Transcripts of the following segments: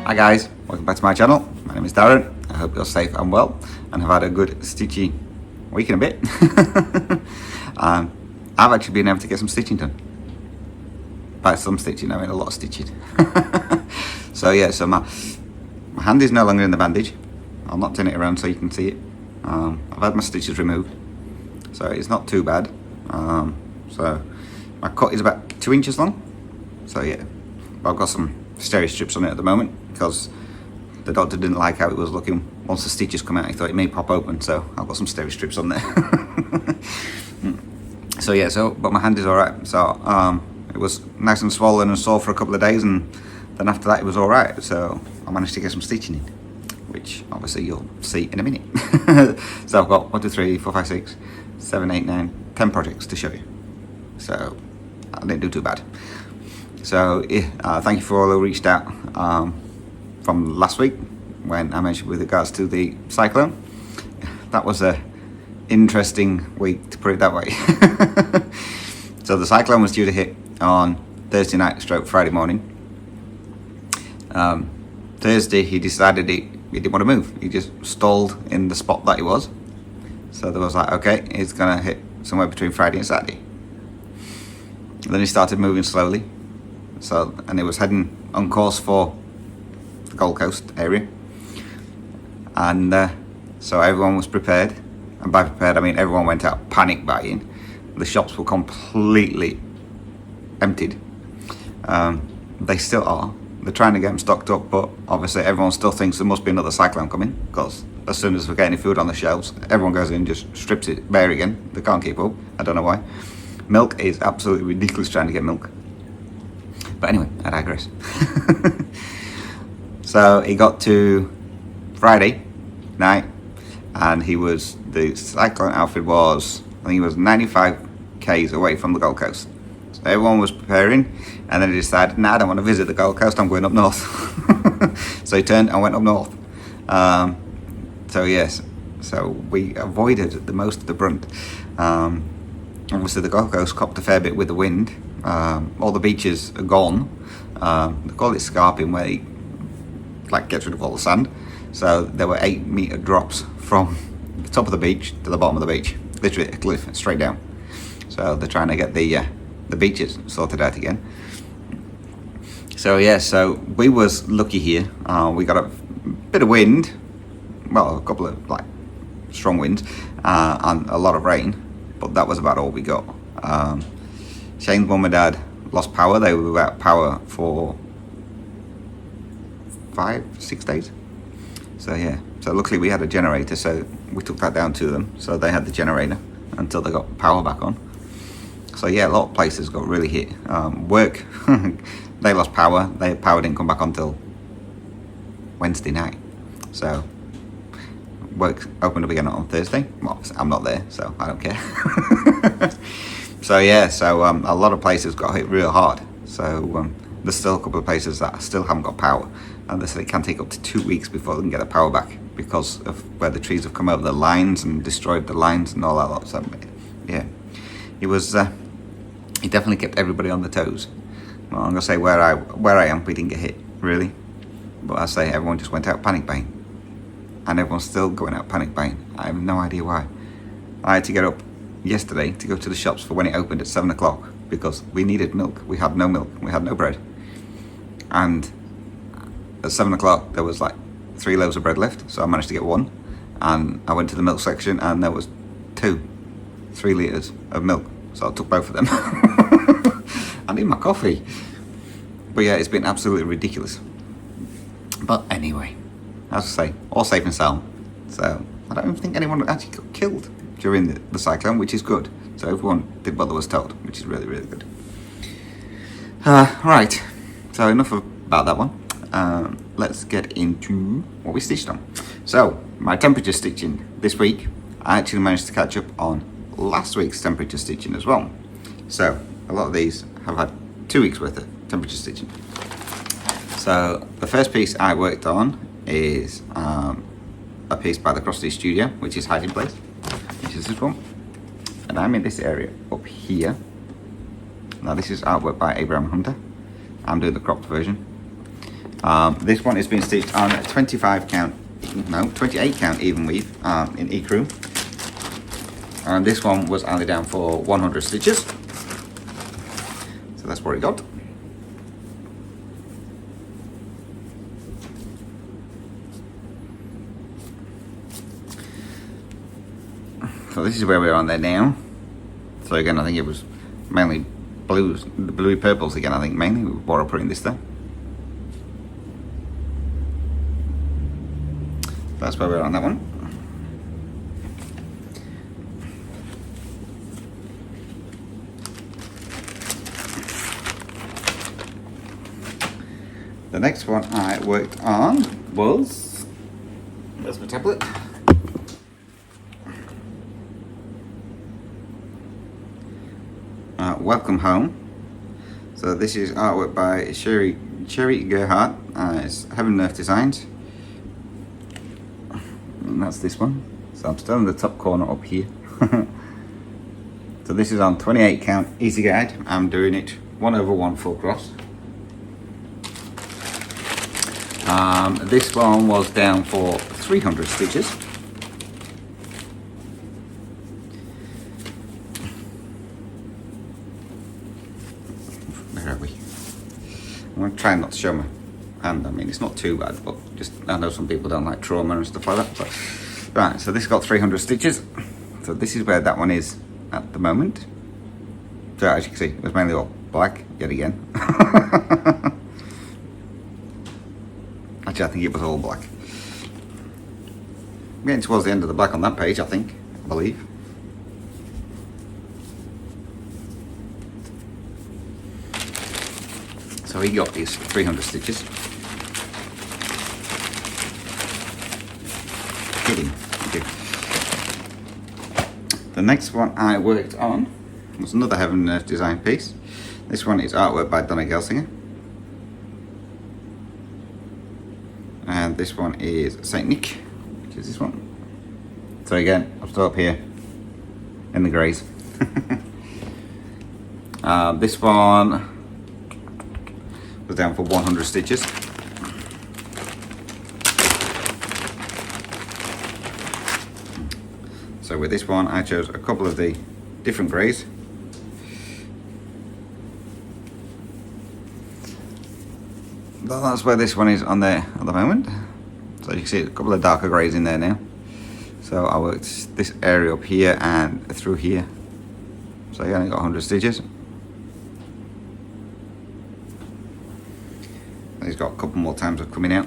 Hi guys, welcome back to my channel. My name is Darren. I hope you're safe and well and have had a good stitchy week and a bit. I've actually been able to get some stitching done. By some stitching, I mean a lot of stitching. So my hand is no longer in the bandage. I'll not turn it around so you can see it. I've had my stitches removed, so it's not too bad. So my cut is about 2 inches long. So yeah, but I've got some stereo strips on it at the moment because the doctor didn't like how it was looking. Once the stitches come out, he thought it may pop open, so I've got some stereo strips on there. But my hand is all right. So it was nice and swollen and sore for a couple of days, and then after that it was all right. So I managed to get some stitching in, which obviously you'll see in a minute. So I've got 1, 2, 3, 4, 5, 6, 7, 8, 9, 10 projects to show you. So I didn't do too bad. So yeah, thank you for all who reached out from last week when I mentioned with regards to the cyclone. That was a interesting week, to put it that way. So the cyclone was due to hit on Thursday night / Friday morning. Thursday he decided he didn't want to move. He just stalled in the spot that he was. So there was like, okay, it's gonna hit somewhere between Friday and Saturday. Then he started moving slowly. And it was heading on course for the Gold Coast area. And so everyone was prepared. And by prepared, I mean everyone went out panic buying. The shops were completely emptied. They still are. They're trying to get them stocked up, but obviously everyone still thinks there must be another cyclone coming, because as soon as we get any food on the shelves, everyone goes in and just strips it bare again. They can't keep up. I don't know why. Milk is absolutely ridiculous trying to get milk. But anyway, I digress. So he got to Friday night, and the cyclone outfit was, I think he was 95 k's away from the Gold Coast. So everyone was preparing, and then he decided, nah, I don't want to visit the Gold Coast, I'm going up north. So he turned and went up north. So yes, so we avoided the most of the brunt. Obviously the Gold Coast copped a fair bit with the wind. All the beaches are gone. They call it scarping, where he gets rid of all the sand. So there were 8-meter drops from the top of the beach to the bottom of the beach, literally a cliff straight down. So they're trying to get the beaches sorted out again. So yeah, so we was lucky here. We got a bit of wind, well, a couple of strong winds, and a lot of rain, but that was about all we got. Shane's mum and dad lost power. They were without power for 5-6 days. So yeah, so luckily we had a generator, so we took that down to them, so they had the generator until they got power back on. So yeah, a lot of places got really hit. Work, they lost power. Their power didn't come back until Wednesday night. So work opened up again on Thursday. Well, I'm not there, so I don't care. So yeah, so a lot of places got hit real hard. So there's still a couple of places that still haven't got power, and they said it can take up to 2 weeks before they can get the power back because of where the trees have come over the lines and destroyed the lines and all that lot. So yeah, it was. He definitely kept everybody on their toes. Well, I'm gonna say where I am, we didn't get hit really, but I say everyone just went out panic buying, and everyone's still going out panic buying. I have no idea why. I had to get up yesterday to go to the shops for when it opened at 7 o'clock because we needed milk. We had no milk, we had no bread, and at 7 o'clock there was 3 loaves of bread left, so I managed to get 1, and I went to the milk section and there was 3 litres of milk, so I took both of them. I need my coffee. But yeah, it's been absolutely ridiculous. But anyway, as I say, all safe and sound. So I don't even think anyone actually got killed during the cyclone, which is good. So everyone did what they was told, which is really, really good. Right, so enough about that one. Let's get into what we stitched on. So my temperature stitching this week, I actually managed to catch up on last week's temperature stitching as well. So a lot of these have had 2 weeks worth of temperature stitching. So the first piece I worked on is a piece by the Cross Stitch Studio, which is Hiding Place, which is this one. And I'm in this area up here. Now this is artwork by Abraham Hunter. I'm doing the cropped version. This one has been stitched on 28 count even weave in ecru. And this one was only down for 100 stitches. So that's what it got. So this is where we are on there now. So again, I think it was mainly blues, the bluey purples again, I think mainly, what I'm putting this there. That's where we're on that one. The next one I worked on was, there's my tablet. Welcome Home. So this is artwork by Cherry Gerhardt. It's Heaven and Earth Designs. And that's this one. So I'm still in the top corner up here. So this is on 28 count easy guide. I'm doing it 1/1 full cross. This one was down for 300 stitches. Where are we? I'm going to try not to show my hand. I mean, it's not too bad, but just, I know some people don't like trauma and stuff like that. But right, so this got 300 stitches. So this is where that one is at the moment. So as you can see, it was mainly all black yet again. Actually, I think it was all black. Getting towards the end of the black on that page, I believe. So he got these 300 stitches. Kidding. Okay. The next one I worked on was another Heaven and Earth design piece. This one is artwork by Donna Gelsinger. And this one is Saint Nick, which is this one. So again, I'm still up here in the greys. This one was down for 100 stitches. So with this one, I chose a couple of the different greys. That's where this one is on there at the moment. So you can see a couple of darker greys in there now. So I worked this area up here and through here. So I only got 100 stitches. He's got a couple more times of coming out.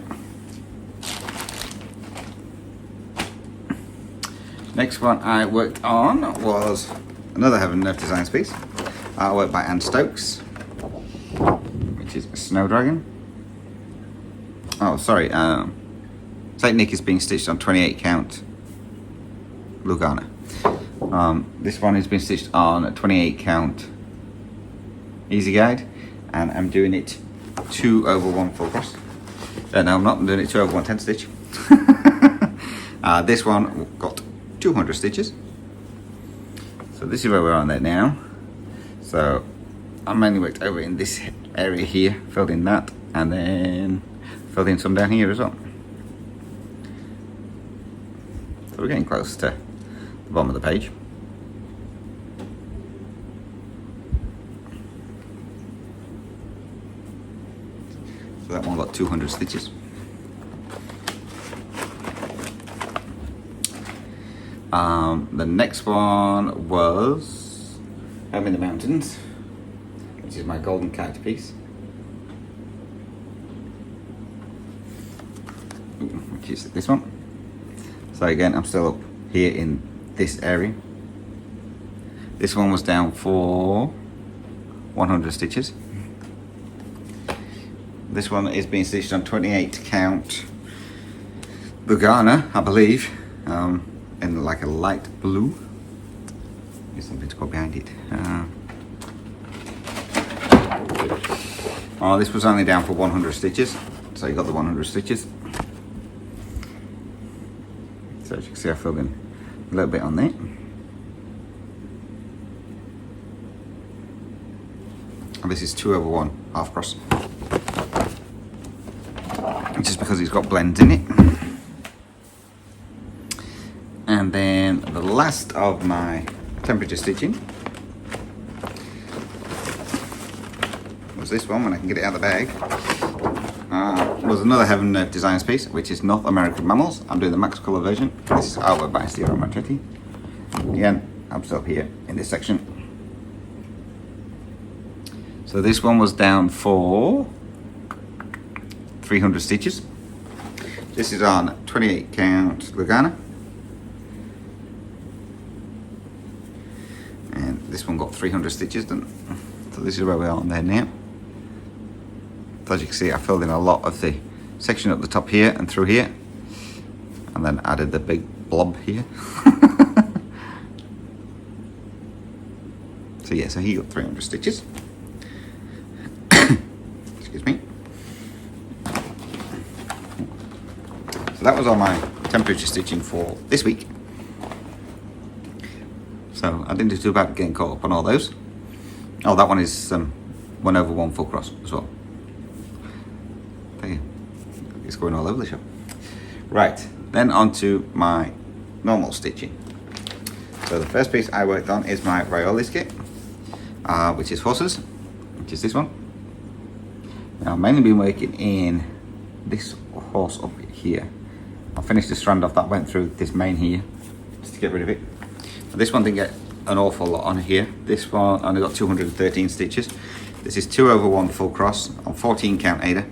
Next one I worked on was another Heaven and Earth Designs piece. Artwork by Anne Stokes, which is a Snow Dragon. Oh, sorry. Saint Nick is being stitched on 28 count Lugana. This one has been stitched on 28 count easy guide, and I'm doing it 2/1 full cross. No, I'm not. I'm doing it 2/1 10 stitch. This one got 200 stitches. So this is where we're on there now. So I mainly worked over in this area here, filled in that, and then filled in some down here as well. So we're getting close to the bottom of the page. So that one got 200 stitches. The next one was Home in the Mountains, which is my golden character piece. Which is this one. So again, I'm still up here in this area. This one was down for 100 stitches. This one is being stitched on 28 count Lugana, I believe, in like a light blue. There's something to go behind it. Oh, this was only down for 100 stitches, so you got the 100 stitches. So as you can see, I filled in a little bit on there. And this is 2/1 half cross. just because it's got blends in it. And then the last of my temperature stitching was this one, when I can get it out of the bag. Was another Heaven Earth Designs piece, which is North American Mammals. I'm doing the max colour version. This is artwork by Sierra Machetti. Again, I'm still here in this section. So this one was down for 300 stitches. This is on 28 count Lugana. And this one got 300 stitches done. So this is where we are on there now. So as you can see, I filled in a lot of the section at the top here and through here, and then added the big blob here. So yeah, so he got 300 stitches. Excuse me. So that was all my temperature stitching for this week. So I didn't do too bad getting caught up on all those. Oh, that one is 1/1 full cross as well. There, it's going all over the shop. Right, then on to my normal stitching. So the first piece I worked on is my Riolis kit, which is horses, which is this one. Now I've mainly been working in this horse up here. I finished the strand off that went through this mane here, just to get rid of it. This one didn't get an awful lot on here. This one only got 213 stitches. This is 2/1 full cross on 14 count Ada,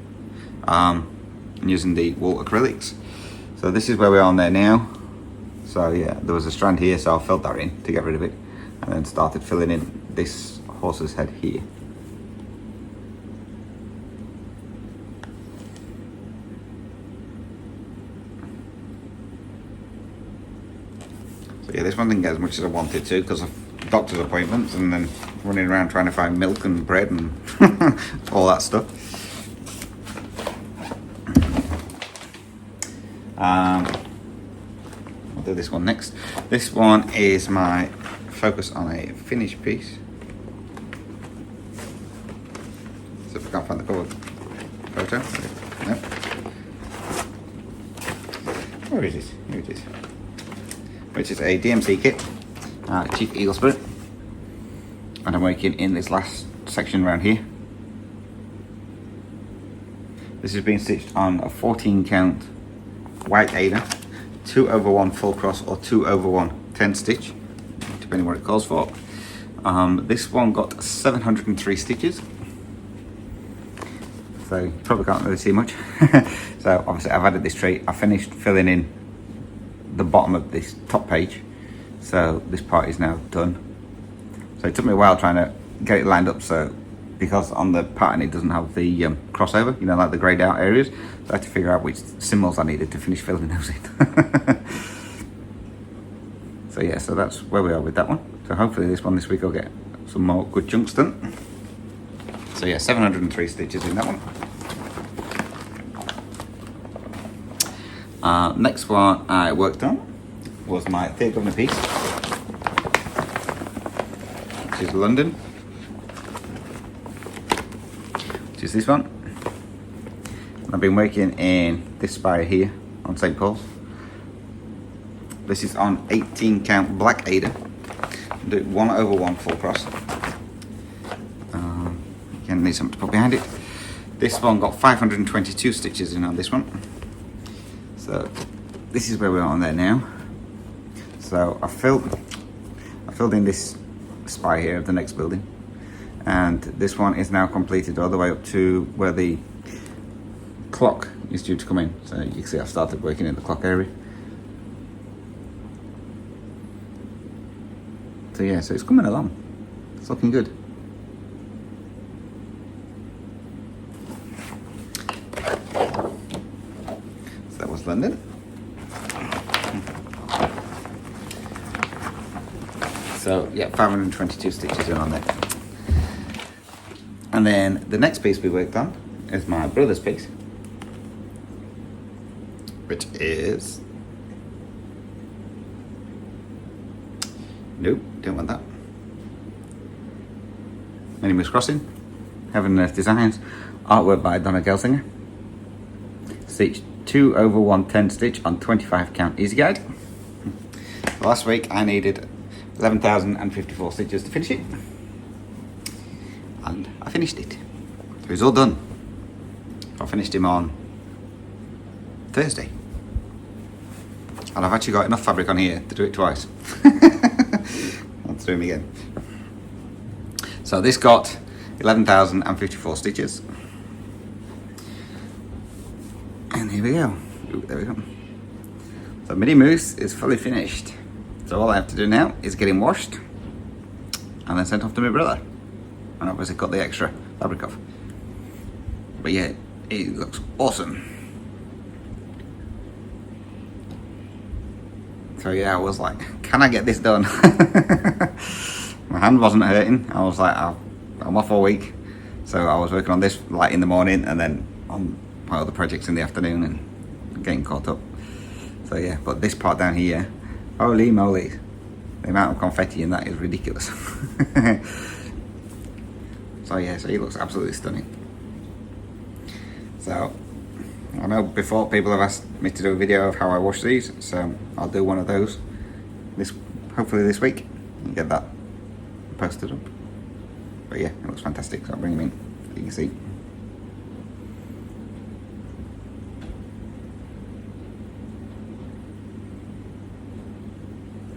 using the wool acrylics. So this is where we are on there now. So yeah, there was a strand here, so I filled that in to get rid of it, and then started filling in this horse's head here. So yeah, this one didn't get as much as I wanted to because of doctor's appointments and then running around trying to find milk and bread and all that stuff. I'll do this one next. This one is my focus on a finished piece. So if I can't find the cover photo. No. Where is it? Here it is. Which is a DMC kit, Chief Eagle Spirit, and I'm working in this last section around here. This is being stitched on a 14 count white Ada, 2/1 full cross or 2/1 10 stitch, depending what it calls for. This one got 703 stitches, so you probably can't really see much. So obviously I've added this tray. I finished filling in the bottom of this top page, so this part is now done. So it took me a while trying to get it lined up, so because on the pattern it doesn't have the crossover, you know, like the greyed out areas, so I had to figure out which symbols I needed to finish filling those in. So yeah, so that's where we are with that one. So hopefully this week I'll get some more good chunks done. So yeah, 703 stitches in that one. Next one I worked on was my third governor piece, which is London, which is this one. And I've been working in this spire here on St. Paul's. This is on 18 count black Ada. Do 1/1 full cross. Again, need something to put behind it. This one got 522 stitches in on this one. So this is where we are on there now. So I filled in this spire here of the next building, and this one is now completed all the way up to where the clock is due to come in. So you can see I've started working in the clock area. So yeah, so it's coming along. It's looking good. So that was London. So yeah, 522 stitches in on there. And then the next piece we worked on is my brother's piece, which is, nope, don't want that. Enemies Crossing, Heaven Earth Designs, artwork by Donna Gelsinger. stitch 2 over 1/10 stitch on 25 count easy guide. Last week I needed 11,054 stitches to finish it, and I finished it. It was all done. I finished him on Thursday, and I've actually got enough fabric on here to do it twice. Let's do him again. So this got 11,054 stitches, and here we go. Ooh, there we go. So Mini Moose is fully finished. So all I have to do now is get him washed and then sent off to my brother, and obviously cut the extra fabric off. But yeah, it looks awesome. So yeah, I was like, can I get this done? My hand wasn't hurting. I was like, I'm off all week. So I was working on this like in the morning, and then on my other projects in the afternoon, and getting caught up. So yeah, but this part down here, holy moly, the amount of confetti in that is ridiculous. So yeah, so he looks absolutely stunning. So I know before people have asked me to do a video of how I wash these, so I'll do one of those hopefully this week, and get that posted up. But yeah, it looks fantastic, so I'll bring him in so you can see.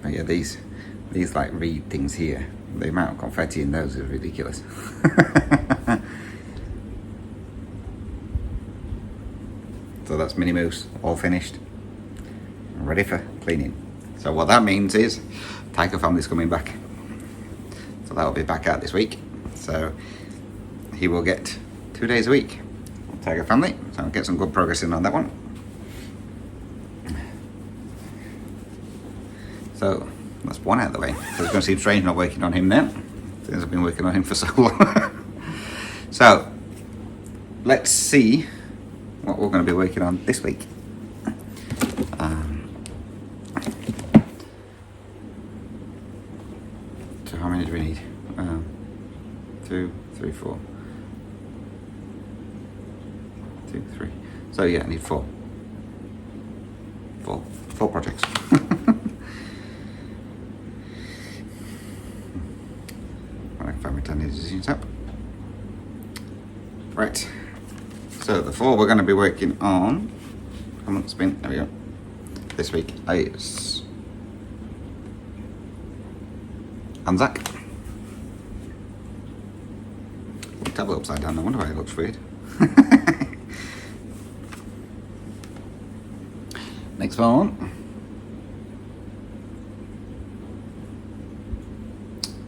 But yeah, these like reed things here, the amount of confetti in those is ridiculous. So that's Mini Moose all finished, ready for cleaning. So what that means is Tiger Family's coming back. So that'll be back out this week. So he will get 2 days a week, Tiger Family. So I'll get some good progress in on that one. So that's one out of the way. So it's going to seem strange not working on him now, since I've been working on him for so long. So let's see what we're going to be working on this week. So how many do we need? 2, 3, 4. 2, 3. So yeah, I need 4 projects. Fabric I need to use up. Right. So the 4 we're going to be working on. Come on, spin. There we go. This week is Anzac. Table upside down. I wonder why it looks weird. Next one.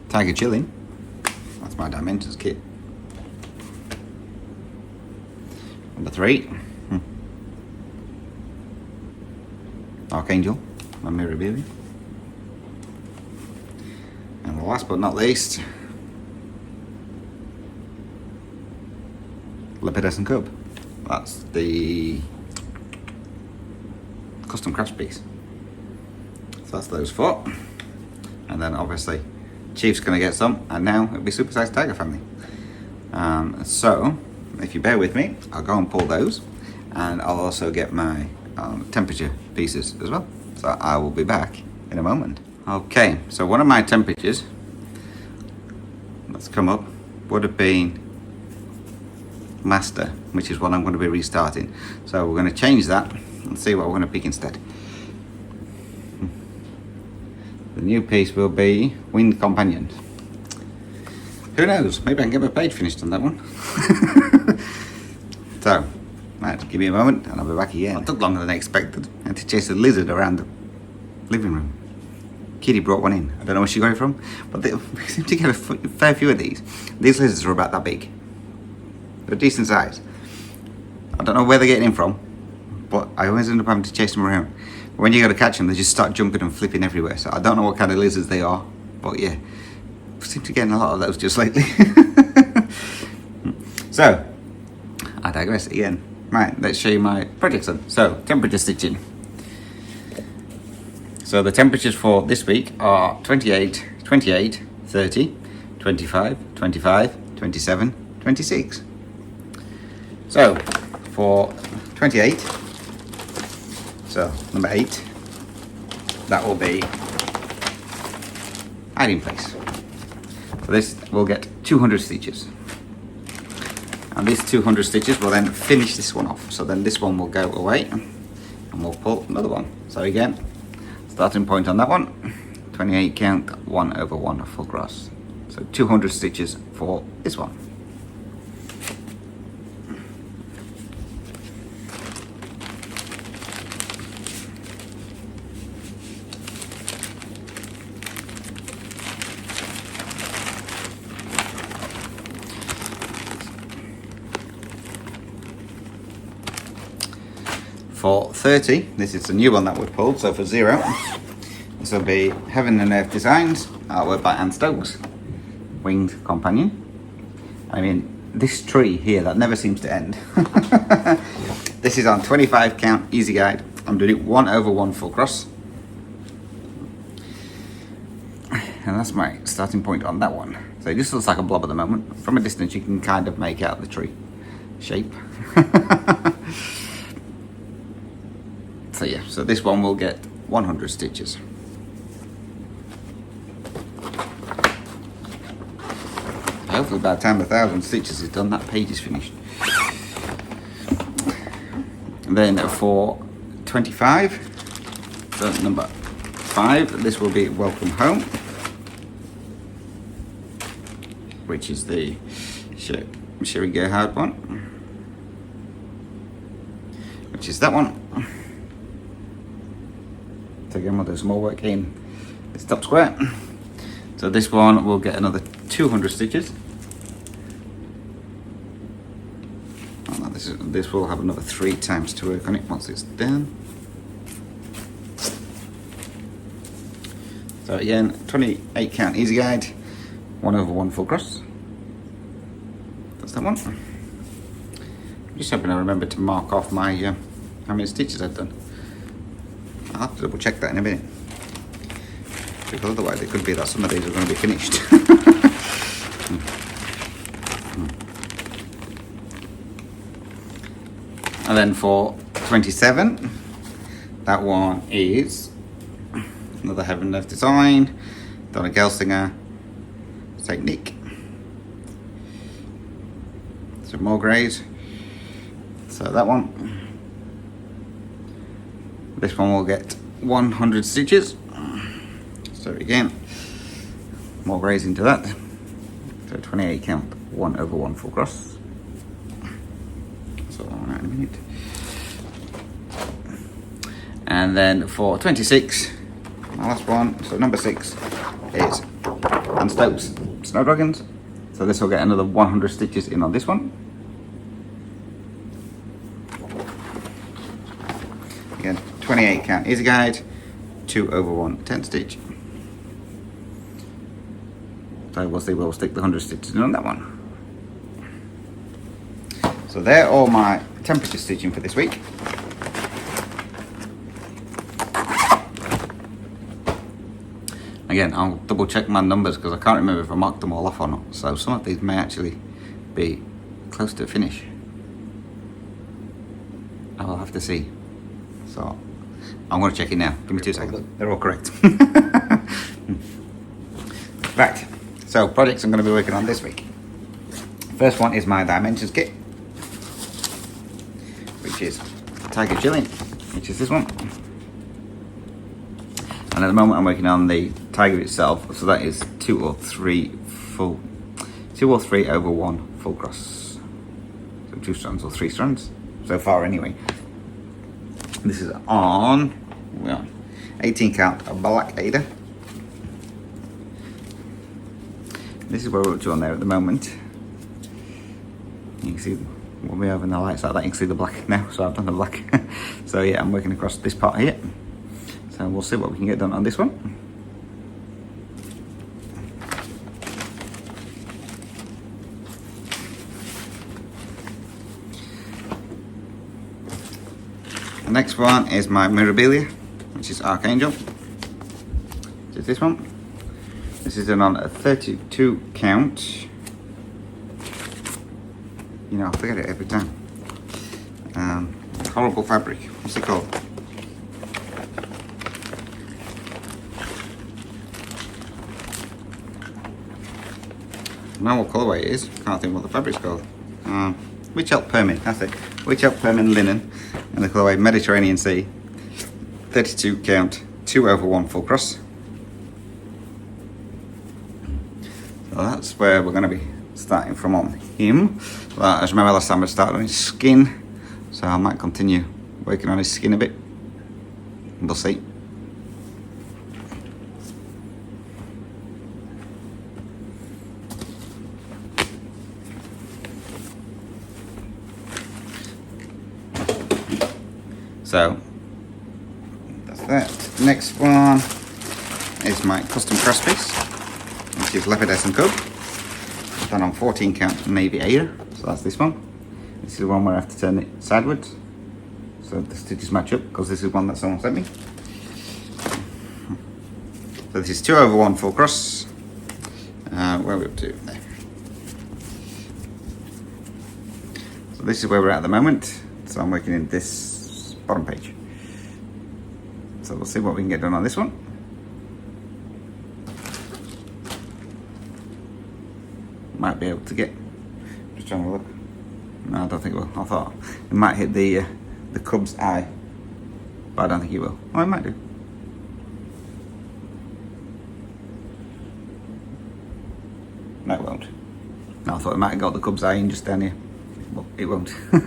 Tiger Chilling. That's my dimensions kit. Number 3. Archangel, my mirror baby. And the last but not least, Lepidus and Cub. That's the custom crafts piece. So that's those 4. And then obviously Chief's going to get some, and now it'll be Supersized Tiger Family. So if you bear with me, I'll go and pull those, and I'll also get my temperature pieces as well. So I will be back in a moment. Okay, so one of my temperatures that's come up would have been Master, which is what I'm going to be restarting. So we're going to change that and see what we're going to pick instead. The new piece will be Winged Companion. Who knows? Maybe I can get my page finished on that one. So, right, give me a moment and I'll be back again. It took longer than I expected. I had to chase a lizard around the living room. Kitty brought one in. I don't know where she got it from, but they seem to get a fair few of these. These lizards are about that big. They're decent size. I don't know where they're getting in from, but I always end up having to chase them around. When you go to catch them, they just start jumping and flipping everywhere. So I don't know what kind of lizards they are, but yeah, I seem to be getting a lot of those just lately. So, I digress again. Right, let's show you my projects then. So, temperature stitching. So the temperatures for this week are 28, 28, 30, 25, 25, 27, 26. So, for 28, So number 8, that will be hiding place. So this will get 200 stitches. And these 200 stitches will then finish this one off. So then this one will go away and we'll pull another one. So again, starting point on that one, 28 count, 1 over 1 full cross. So 200 stitches for this one. For 30, this is the new one that we've pulled, so for 0, this will be Heaven and Earth Designs, artwork by Anne Stokes, Winged Companion. I mean, this tree here that never seems to end. This is on 25 count, easy guide. I'm doing it 1 over 1 full cross. And that's my starting point on that one. So it just looks like a blob at the moment. From a distance you can kind of make out the tree shape. So yeah, so this one will get 100 stitches. Hopefully by the time 1,000 stitches is done, that page is finished. And then for 25, so number 5, this will be Welcome Home, which is the Sherry Gerhard one, which is that one. So again, we'll do some more work in this top square. So this one will get another 200 stitches. Oh, this will have another 3 times to work on it once it's done. So again, 28 count easy guide, 1 over 1 full cross. That's that one. I'm just hoping I remember to mark off my how many stitches I've done. I'll have to double check that in a minute, because otherwise it could be that some of these are going to be finished. And then for 27, that one is another Heaven and Earth Design, Donna Gelsinger, St. Nick. Some more greys. So that one. This one will get 100 stitches. So again, more greys into that. So 28 count, 1 over 1 full cross. So on that in a minute. And then for 26, my last one, so number 6 is Anne Stokes Snow Dragons. So this will get another 100 stitches in on this one. Again, 28 count easy guide, 2 over 1 10 stitch. So we'll see, we'll stick the 100 stitches in on that one. So they're all my temperature stitching for this week. Again, I'll double check my numbers because I can't remember if I marked them all off or not. So some of these may actually be close to finish. I will have to see. So I'm going to check it now. Give me 2 seconds. They're all correct. Right. So projects I'm going to be working on this week. First one is my Dimensions kit, which is Tiger Chilling, which is this one. And at the moment I'm working on the tiger itself, so that is 2 or 3 over 1 full cross. So 2 strands or 3 strands so far anyway. This is on 18 count of Black Ada. This is where we're up to on there at the moment. You can see when we have in the lights like that, you can see the black now, so I've done the black. So yeah, I'm working across this part here. So we'll see what we can get done on this one. The next one is my Mirabilia, which is Archangel. Which is this one. This is on a 32 count. You know, I forget it every time. Horrible fabric. What's it called? know what colourway it is. Can't think what the fabric's called. Witch Elk Permin, that's it. Witch Elk Permin linen in the colourway Mediterranean Sea. 32 count, 2/1 full cross. So that's where we're going to be starting from on him. Well, as remember last time I started on his skin, so I might continue working on his skin a bit. We'll see. So that's that. Next one is my custom cross piece, which is Leopardess and Cub. Done on 14 count Navy Air. So that's this one. This is the one where I have to turn it sideways, so the stitches match up, because this is one that someone sent me. So this is 2/1 full cross. Where are we up to? There. So this is where we're at the moment. So I'm working in this bottom page. So we'll see what we can get done on this one. Might be able to get, just trying to look. No, I don't think it will. I thought it might hit the cub's eye, but I don't think it will. Oh, it might do. No, it won't. No, I thought it might have got the cub's eye in just down here. Well, it won't. So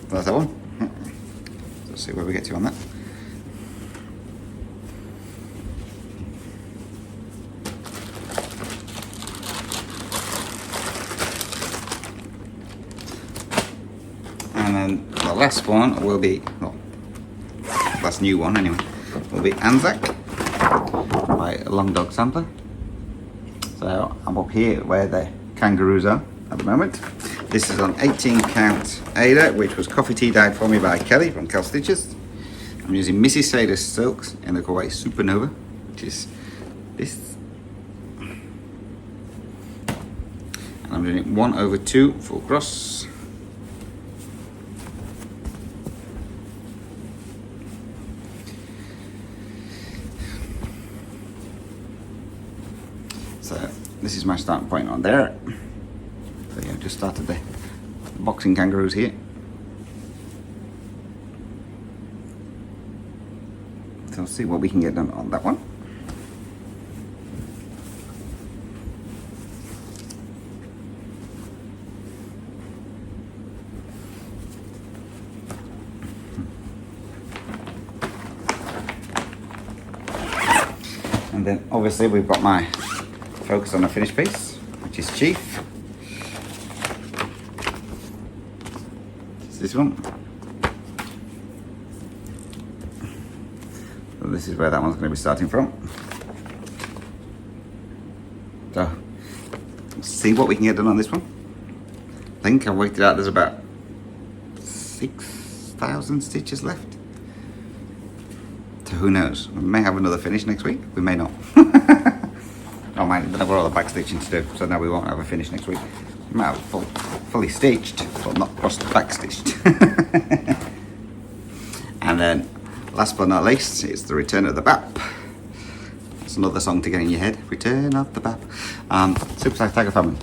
that's that one. Let's see where we get to on that. And then the last one will be, well, last new one anyway, will be Anzac by Long Dog Sampler. So I'm up here where the kangaroos are at the moment. This is on 18 count Ada, which was coffee tea dyed for me by Kelly from Kel Stitches. I'm using Mrs. Sadus silks in the colourway Supernova, which is this. And I'm doing it 1/2 full cross. So this is my starting point on there. So yeah, just started the boxing kangaroos here. So let's see what we can get done on that one. And then obviously we've got my focus on the finished piece, which is Chief. It's this one. So this is where that one's going to be starting from. So let's see what we can get done on this one. I think I've worked it out, there's about 6,000 stitches left. So who knows? We may have another finish next week, we may not. Oh mind, but I've got all the back stitching to do, so now we won't have a finish next week. We might have fully stitched, but not back stitched. And then, last but not least, it's the Return of the Bap. It's another song to get in your head. Return of the Bap. Super Size Tiger Family.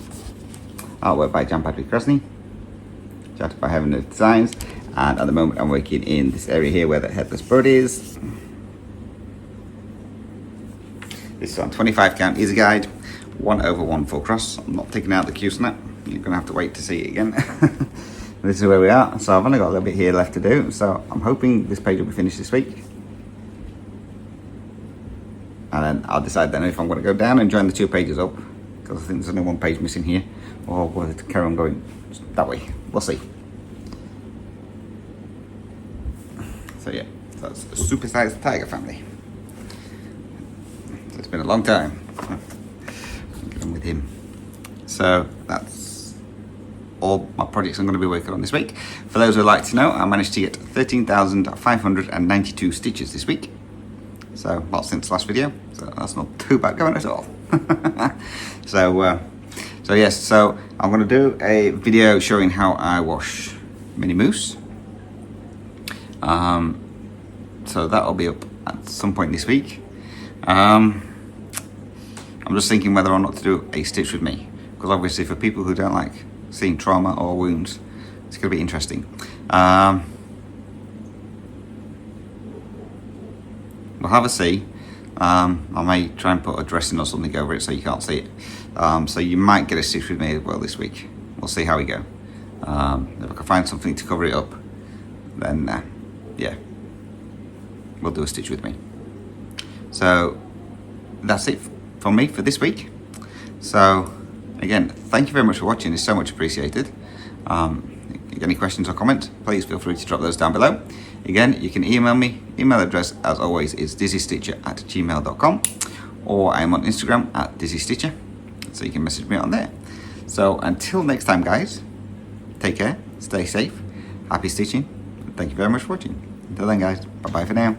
Artwork by Jan Patrick Krasny. Charted by Heaven of Designs. And at the moment I'm working in this area here where the headless bird is. This is on 25 count Easy Guide, 1/1 full cross. I'm not taking out the Q-snap. You're going to have to wait to see it again. This is where we are. So I've only got a little bit here left to do. So I'm hoping this page will be finished this week. And then I'll decide then if I'm going to go down and join the 2 pages up. Because I think there's only 1 page missing here. Or whether to carry on going that way. We'll see. So yeah, that's a Super Size Tiger Family. So it's been a long time. Get on with him. So that's all my projects I'm going to be working on this week. For those who would like to know, I managed to get 13,592 stitches this week. So, well, since last video. So that's not too bad going at all. So yes, so I'm going to do a video showing how I wash mini moose. So that'll be up at some point this week. I'm just thinking whether or not to do a stitch with me. because obviously for people who don't like seeing trauma or wounds, it's going to be interesting. We'll have a see. I may try and put a dressing or something over it so you can't see it. So you might get a stitch with me as well this week. We'll see how we go. If I can find something to cover it up, then yeah, we'll do a stitch with me. So that's it from me for this week. So again, thank you very much for watching. It's so much appreciated. If you get any questions or comments, please feel free to drop those down below. Again, you can email me. Email address, as always, is dizzystitcher@gmail.com, or I'm on Instagram @dizzystitcher, so you can message me on there. So until next time, guys, take care, stay safe, happy stitching. Thank you very much for watching. Until then, guys, bye bye for now.